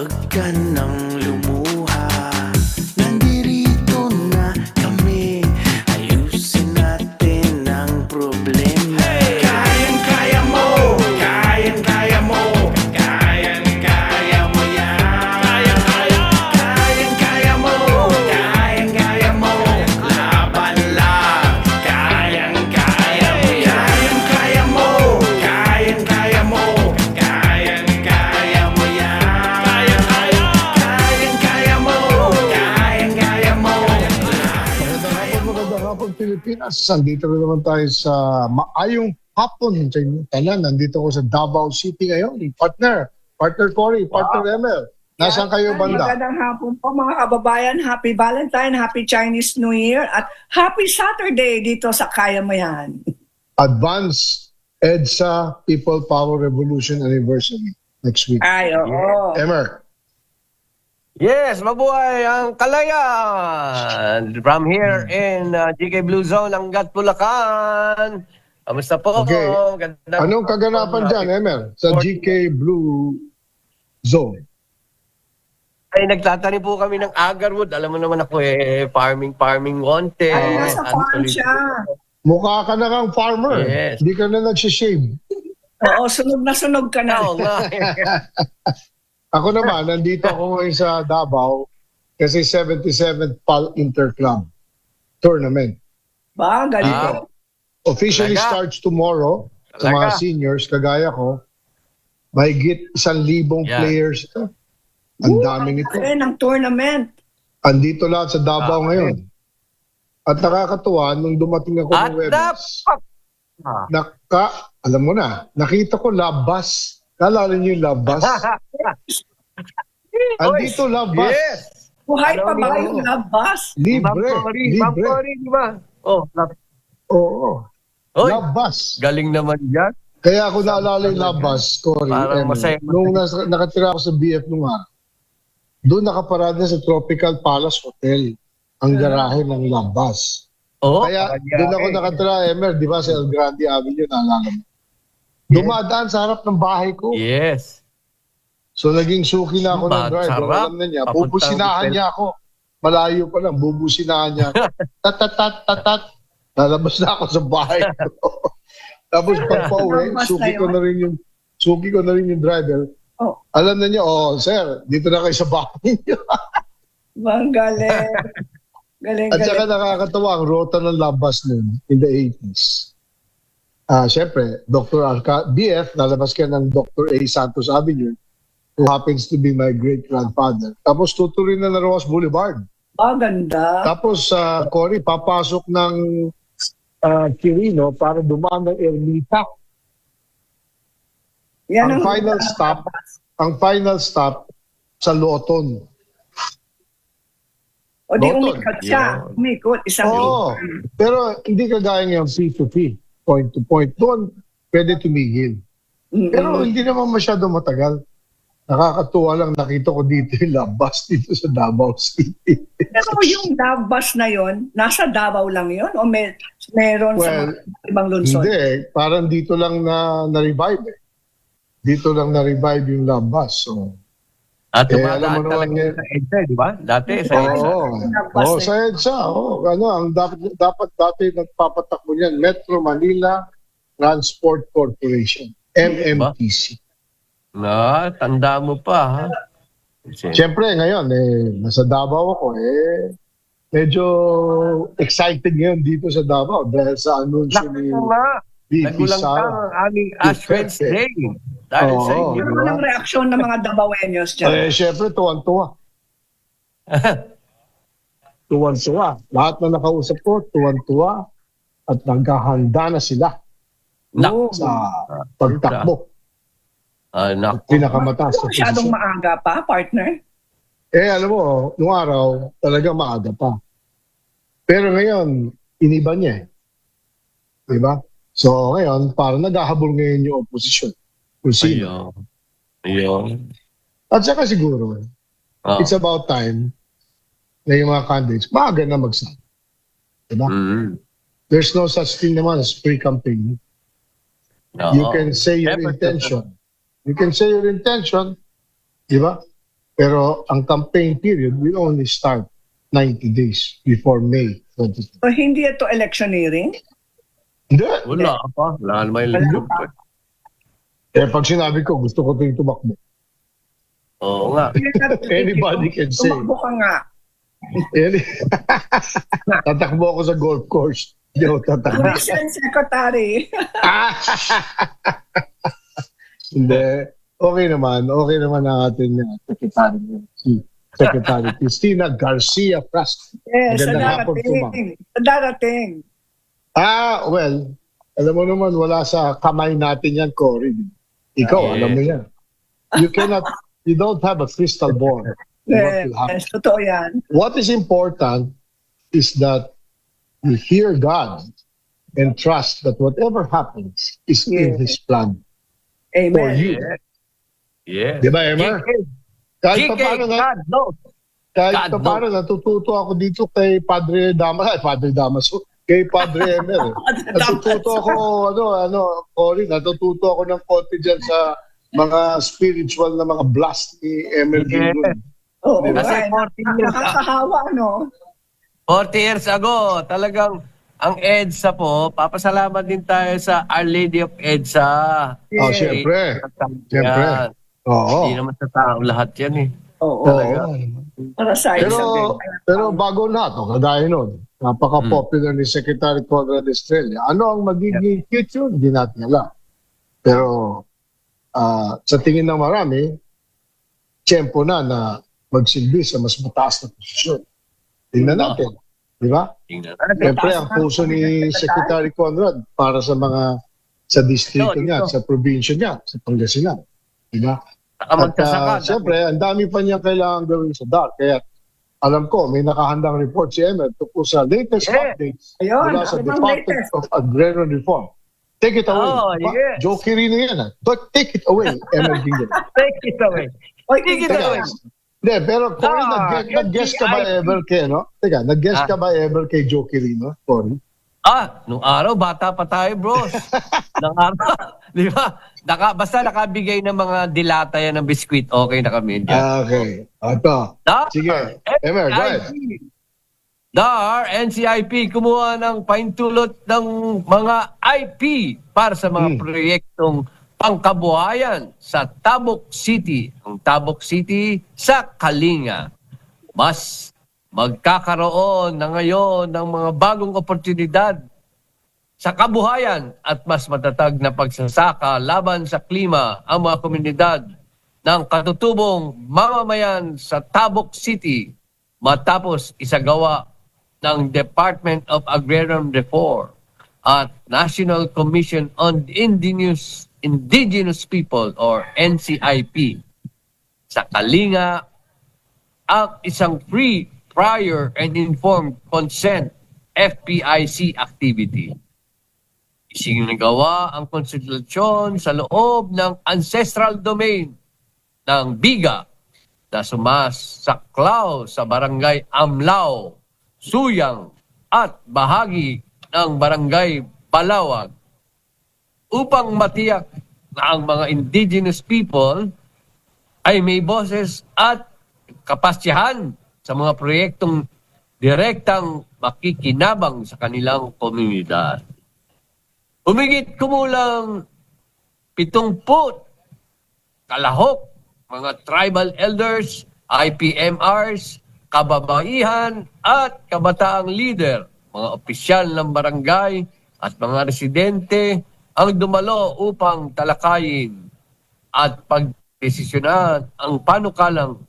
Huwag ka nang lumuha, nandirito na kami. Ayusin natin ang problema. Kayang-kaya mo, kayang-kaya mo, kayang-kaya mo yan. Kayang-kaya mo, kayang-kaya mo, laban lang. Kayang-kaya mo yan. Kayang-kaya mo, kayang-kaya mo, kayang-kaya mo yan. Kayang-kaya mo, kayang-kaya mo. Magandang hapon, Pilipinas. Nandito na naman tayo sa maayong hapon sa inyong tanan. Nandito ako sa Davao City ngayon. Partner Cory, partner Emel. Nasaan kayo banda? Magandang hapon po mga kababayan. Happy Valentine, Happy Chinese New Year, at Happy Saturday dito sa Kaya Mo Yan. Advance EDSA People Power Revolution Anniversary next week. Ay, oo. Emer. Yes, mabuhay ang Kalayaan from here in GK Blue Zone, Angat, Bulacan. Kamusta po? Okay. Ganda Anong kaganapan dyan, Emer? Sa GK Blue Zone. Ay, nagtatanim po kami ng agarwood. Alam mo naman ako farming konti. Ay, nasa farm siya. Mukha ka na kang farmer. Yes. Hindi ka na nagsishave. Oo, sunog na sunog ka na. Oo nga. Ako naman, nandito ako ngayon sa Davao kasi 77th PAL Interclub Tournament. Ba, galing. Officially Talaga? starts tomorrow sa mga Talaga? seniors kagaya ko. Mahigit 1,000 Yeah. players. Ang dami nito. Kaya ng tournament. Andito lahat sa Davao ngayon. At nakakatuwa, nung dumating ako At ng Webes, alam mo na, nakita ko labas. Naalala niyo yung labas? Andito labas. Yes. Buhay pa Alam ba mo, yung labas? Libre. Libre. di ba? Oh, Oo. Oy, Labas. galing naman yan. Kaya ako naalala yung labas, Cory. Parang Emel. masaya. Nung nakatira ako sa BF nung araw, doon nakaparada sa Tropical Palace Hotel, ang garahe ng labas. Oh, Kaya doon ako nakatira, Emer, di ba, sa El Grande Avenue, naalala mo. Dumadaan sa harap ng bahay ko. Yes. So naging suki na ako ng Bad, driver. sarap. Alam na niya, Papuntang bubusinahan hotel. niya ako. Malayo pa lang, bubusinahan niya ako. Tat. Lalabas na ako sa bahay ko. Tapos pagpa-uwi, Labas na suki ko na rin yung driver. Oh, Alam na niya, dir, dito na kayo sa bahay niyo. bang galing. Galing, At saka galing. nakakatawa ang rota ng labas noon in the 80s. Siyempre, BF, lalabas ka ng Dr. A. Santos Avenue, who happens to be my great-grandfather. Tapos tutuloy na Rojas Boulevard. Ah, ganda. Tapos, Cory, papasok ng Quirino para dumaan ng Ermita. Yan Ang final stop sa Loton. O di Loton. umikot siya. Yun. Umikot. Isang Oo. Pero hindi kagaya ng P2P, point to point. Doon, pwede tumigil. Pero hindi naman masyado matagal. Nakakatuwa lang, nakita ko dito yung labas dito sa Davao City. Pero yung Davao na yon, nasa Davao lang yon o meron sa Well, mga ibang lungsod? Hindi, parang dito lang na-revive eh. Dito lang na-revive yung labas. So, At alam mo tumataan naman talaga eh. sa EDSA, di ba? Dati sa Oo. EDSA. Oo, sa EDSA. Ang dapat dati nagpapatakbo niyan, Metro Manila Transport Corporation, MMTC. Tanda mo pa, ha? Siyempre, ngayon, nasa Davao ako, medyo excited ngayon dito sa Davao dahil sa anunsyo ni VP Nagulang ka Sara. ang aming Ash Wednesday. Dahil sa Oo. inyo. Ano ang reaksyon ng mga Davaoenos dyan? Siyempre, tuwan-tuwa. Tuwan-tuwa. Lahat na nakausap ko, tuwan-tuwa at naghahanda na sila Naku. sa pagtakbo. Naku. Pinakamataas sa Masyadong posisyon. maaga pa, partner? Alam mo, nung araw, talaga maaga pa. Pero ngayon, iniba niya eh. Diba? So ngayon, parang naghahabol ngayon yung opposition. Kung sino. Ayun. At saka siguro, it's about time na yung mga candidates, maaga na magsabi. Diba? There's no such thing naman as free campaign. You can say your intention. You can say your intention, di ba? Pero ang campaign period will only start 90 days before May 2020. So, hindi ito electioneering? Hindi. Wala pa. Wala naman yung Wala eleksyon pa. pa. Eh, pag sinabi ko, gusto ko ito yung tumakbo. Oo nga. Anybody can say. Tumakbo ka nga. Tatakbo ako sa golf course. Hindi ako tatakbo. Tourism Secretary. Hindi. Okay naman. Okay naman ang ating secretary. Si Secretary Cristina Garcia Frasco. Yes, sa Magandang hapon po, ma'am. darating. Sa darating. Well, alam mo naman, wala sa kamay natin yan, Cory. Ikaw, Yeah. alam mo yan. You don't have a crystal ball. What will happen. Yes, totoo yan. What is important is that you hear God and trust that whatever happens is in Yeah. His plan for Amen. you. Yeah. Di ba, Emma? Kahit pa paano God knows. kahit God pa paano natututo ako dito kay Padre Damaso, kay Padre Emer. Natututo ako, Cory, natututo ako ng konti dyan sa mga spiritual na mga blast ni Emer Gingon. Oo, Kasi right. 40 years, Nakakahawa, no? 40 years ago, talagang ang EDSA po, papasalamat din tayo sa Our Lady of EDSA. Oh, siyempre. Siyempre. Yan. Oo. Hindi naman sa tao lahat yan eh. Oo. Talaga. Para sa isang Pero bago lahat, kagaya nun, napaka-popular ni Secretary Conrad Estrella. Ano ang magiging future? Hindi natin alam. Pero sa tingin ng marami, tiyempo na magsilbi sa mas mataas na posisyon. Tingnan natin. Di ba? Tingnan. Siyempre, ang puso ni Secretary Conrad para sa sa distrito niya, sa probinsya niya, sa Pangasinan. Di ba? Saka magsasaka. Siyempre, ang dami pa niya kailangan gawin sa DAR. Kaya alam ko, may nakahandang report si Emmet tungkol sa latest updates Ayun, mula sa ano bang Department latest? of Agrarian Reform. Take it away. Oh, yes. Joe Quirino yan. Take it away, Emmet Gingon. Take it away. Oy, Take it teka away. lang. Hindi, pero Cory, nag-guess ka ba NCIP. ever kay, no? Teka, nag-guess ka ba ever kay Joe Quirino, Cory? Nung araw, bata pa tayo, bros. Nung araw, di ba? Basta nakabigay ng mga dilata yan ng biskwit, okay na kami dyan. Okay. Ito. Sige. Emer, go ahead. DAR, NCIP, kumuha ng paintulot ng mga IP para sa mga proyektong pangkabuhayan sa Tabuk City. Ang Tabuk City sa Kalinga. Mas magkakaroon na ngayon ng mga bagong oportunidad sa kabuhayan at mas matatag na pagsasaka laban sa klima ang mga komunidad ng katutubong mamamayan sa Tabuk City matapos isagawa ng Department of Agrarian Reform at National Commission on Indigenous People or NCIP sa Kalinga ang isang free, prior, and informed consent FPIC activity. Isinagawa ang konsultasyon sa loob ng ancestral domain ng Biga na sumasaklaw sa barangay Amlao, Suyang at bahagi ng barangay Balawag upang matiyak na ang mga indigenous people ay may boses at kapasyahan sa mga proyektong direktang makikinabang sa kanilang komunidad. Humigit kumulang 70 kalahok, mga tribal elders, IPMRs, kababaihan at kabataang leader, mga opisyal ng barangay at mga residente ang dumalo upang talakayin at pagdesisyonan ang panukalang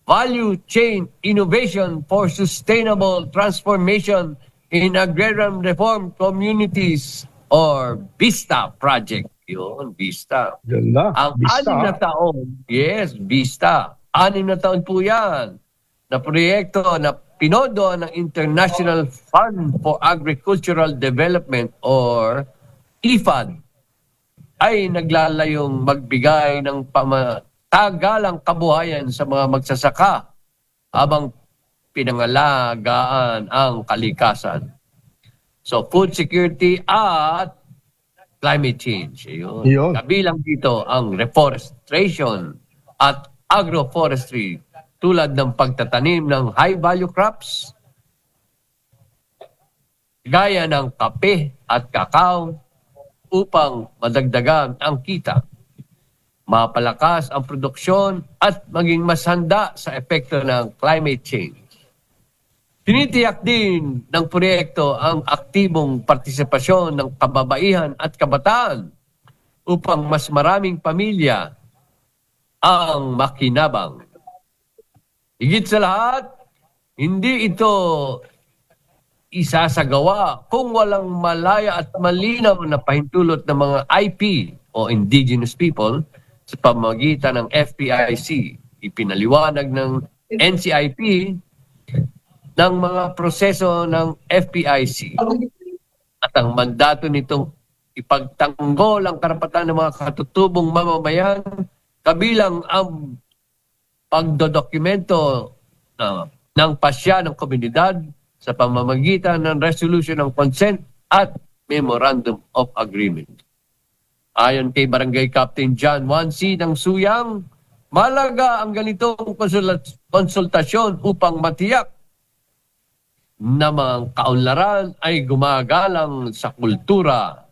Value Chain Innovation for Sustainable Transformation in Agrarian Reform Communities or VISTA project. Yun, VISTA. Ganda. Ang Bista. 6 na taon, yes, VISTA. 6 na taon po yan na proyekto na pinodo ng International Fund for Agricultural Development or IFAD ay naglalayong magbigay ng tagalang kabuhayan sa mga magsasaka habang pinangalagaan ang kalikasan. So, food security at climate change. Yun. Yun. Kabilang dito ang reforestation at agroforestry tulad ng pagtatanim ng high-value crops, gaya ng kape at kakao upang madagdagan ang kita, mapalakas ang produksyon at maging mas handa sa epekto ng climate change. Tinitiyak din ng proyekto ang aktibong partisipasyon ng kababaihan at kabataan upang mas maraming pamilya ang makinabang. Higit sa lahat, hindi ito isasagawa kung walang malaya at malinaw na pahintulot ng mga IP o indigenous people sa pamamagitan ng FPIC. Ipinaliwanag ng NCIP ng mga proseso ng FPIC at ang mandato nitong ipagtanggol ang karapatan ng mga katutubong mamamayan kabilang ang pagdodokumento ng pasya ng komunidad sa pamamagitan ng resolution ng consent at memorandum of agreement. Ayon kay Barangay Captain John 1C ng Suyang, malaga ang ganitong konsultasyon upang matiyak na mga kaunlaran ay gumagalang sa kultura,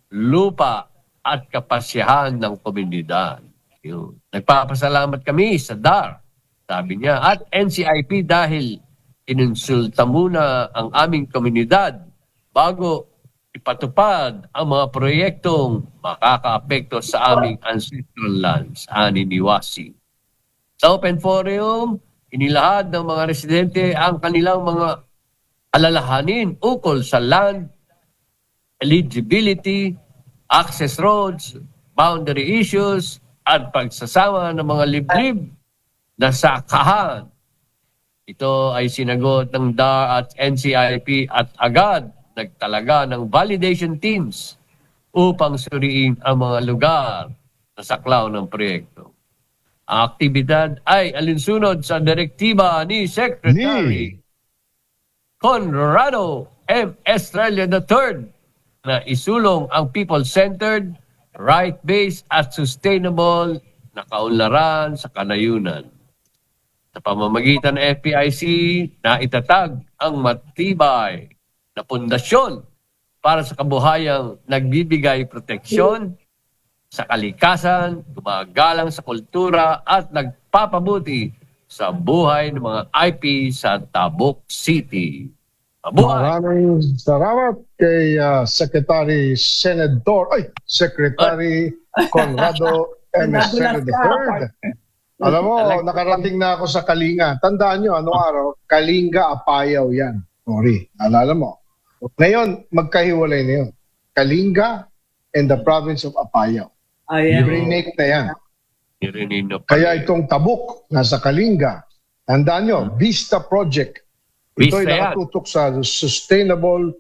lupa at kapasyahan ng komunidad. Yun. Nagpapasalamat kami sa DAR, sabi niya, at NCIP dahil inonsulta muna ang aming komunidad bago ipatupad ang mga proyektong makakaapekto sa aming ancestral lands, ani ni Wasi. Sa Open Forum, inilahad ng mga residente ang kanilang mga alalahanin ukol sa land, eligibility, access roads, boundary issues, at pagsasama ng mga liblib na sakahan. Ito ay sinagot ng DAR at NCIP at agad nagtalaga ng validation teams upang suriin ang mga lugar na saklaw ng proyekto. Ang aktibidad ay alinsunod sa direktiba ni Secretary Conrado M. Estrella III na isulong ang people-centered, right-based at sustainable na kaunlaran sa kanayunan. Sa pamamagitan ng FPIC, na itatag ang matibay na pundasyon para sa kabuhayang nagbibigay proteksyon sa kalikasan, gumagalang sa kultura at nagpapabuti sa buhay ng mga IP sa Tabuk City. Mabuhay! Maraming salamat kay Secretary Conrado M. Estrella III. Alam mo, nakarating na ako sa Kalinga. Tandaan nyo, anong araw? Kalinga, Apayaw yan. Sorry, alala mo. Ngayon, magkahiwalay na yun. Kalinga and the province of Apayao. Renate na yan. Kaya itong Tabuk, nasa Kalinga. Tandaan nyo, Vista Project. Ito ay nakatutok sa sustainable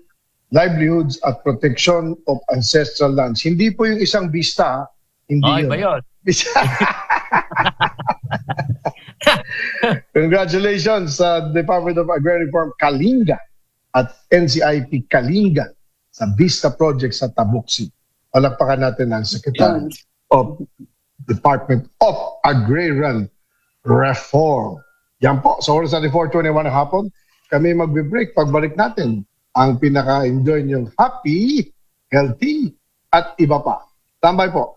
livelihoods at protection of ancestral lands. Hindi po yung isang vista. Hindi yun. Ba yun? Congratulations sa Department of Agrarian Reform Kalinga at NCIP Kalinga sa Vista Project sa Tabuk City. Palakpakan natin ang Secretary of Department of Agrarian Reform. Yan po, sa oras natin 4:21 hapon, kami magbe-break. Pagbalik natin, ang pinaka-enjoy niyong happy, healthy, at iba pa. Tambay po.